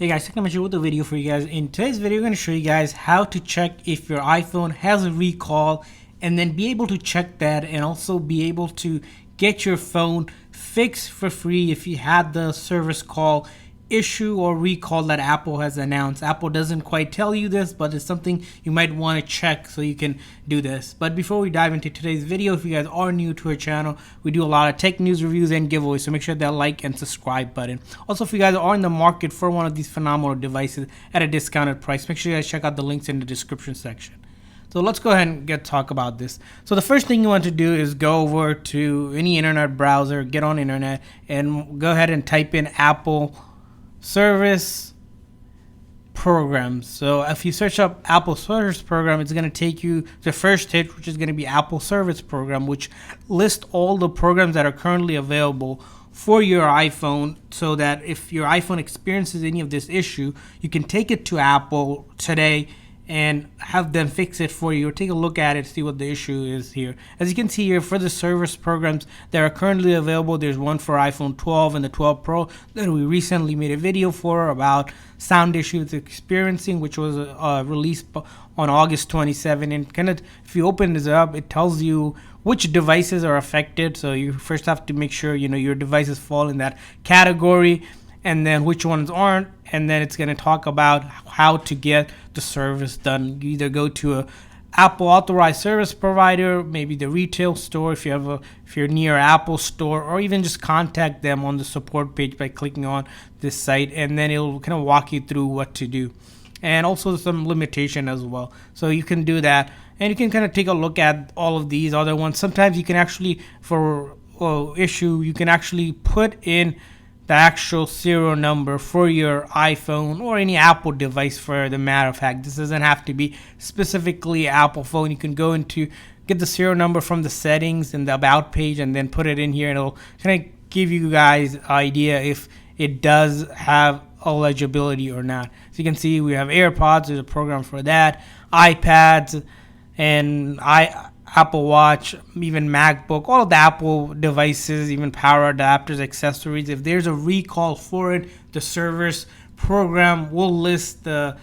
Hey guys, I'm here with a video for you guys. In today's video, I'm going to show you guys how to check if your iPhone has a recall and then be able to check that and also be able to get your phone fixed for free if you had the service call issue or recall that Apple has announced. Apple doesn't quite tell you this, but it's something you might want to check so you can do this. But before we dive into today's video, if you guys are new to our channel, we do a lot of tech news reviews and giveaways, so make sure that like and subscribe button. Also, if you guys are in the market for one of these phenomenal devices at a discounted price, make sure you guys check out the links in the description section. So let's go ahead and talk about this. So the first thing you want to do is go over to any internet browser, get on internet, and go ahead and type in Apple service programs. So if you search up Apple service program, it's going to take you to the first hit, which is going to be Apple service program, which lists all the programs that are currently available for your iPhone, so that if your iPhone experiences any of this issue, you can take it to Apple today and have them fix it for you, or take a look at it, see what the issue is here. As you can see here, for the service programs that are currently available, there's one for iPhone 12 and the 12 Pro that we recently made a video for about sound issues experiencing, which was released on August 27. And kind of, if you open this up, it tells you which devices are affected. So you first have to make sure your devices fall in that category, and then which ones aren't, and then it's going to talk about how to get the service done. You either go to a Apple authorized service provider, maybe the retail store if you're near Apple store, or even just contact them on the support page by clicking on this site, and then it'll kind of walk you through what to do, and also some limitation as well. So you can do that, and you can kind of take a look at all of these other ones. Sometimes you can actually, for issue, you can actually put in the actual serial number for your iPhone or any Apple device, for the matter of fact. This doesn't have to be specifically Apple phone. You can go into get the serial number from the settings and the about page and then put it in here, and it'll kind of give you guys an idea if it does have eligibility or not. So you can see we have AirPods, there's a program for that, iPads, and Apple Watch, even MacBook, all of the Apple devices, even power adapters, accessories. If there's a recall for it, the service program will list the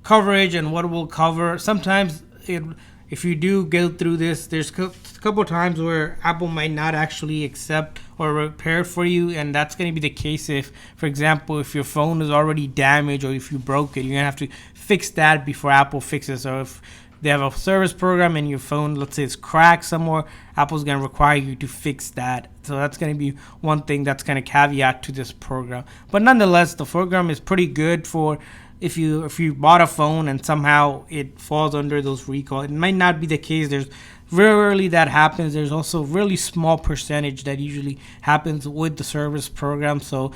coverage and what it will cover. Sometimes if you do go through this, there's a couple times where Apple might not actually accept or repair for you, and that's going to be the case if, for example, if your phone is already damaged or if you broke it, you're going to have to fix that before Apple fixes. So if they have a service program and your phone, let's say it's cracked somewhere, Apple's going to require you to fix that. So that's going to be one thing that's going to caveat to this program. But nonetheless, the program is pretty good for if you bought a phone and somehow it falls under those recall. It might not be the case. There's very rarely that happens. There's also a really small percentage that usually happens with the service program. So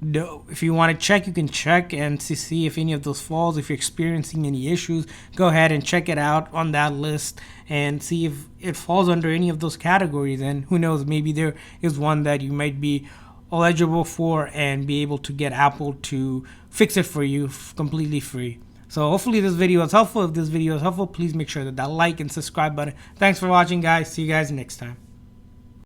if you want to check, you can check and see if any of those falls. If you're experiencing any issues, go ahead and check it out on that list and see if it falls under any of those categories. And who knows, maybe there is one that you might be eligible for and be able to get Apple to fix it for you completely free. So hopefully this video is helpful. If this video is helpful, please make sure that like and subscribe button. Thanks for watching, guys. See you guys next time.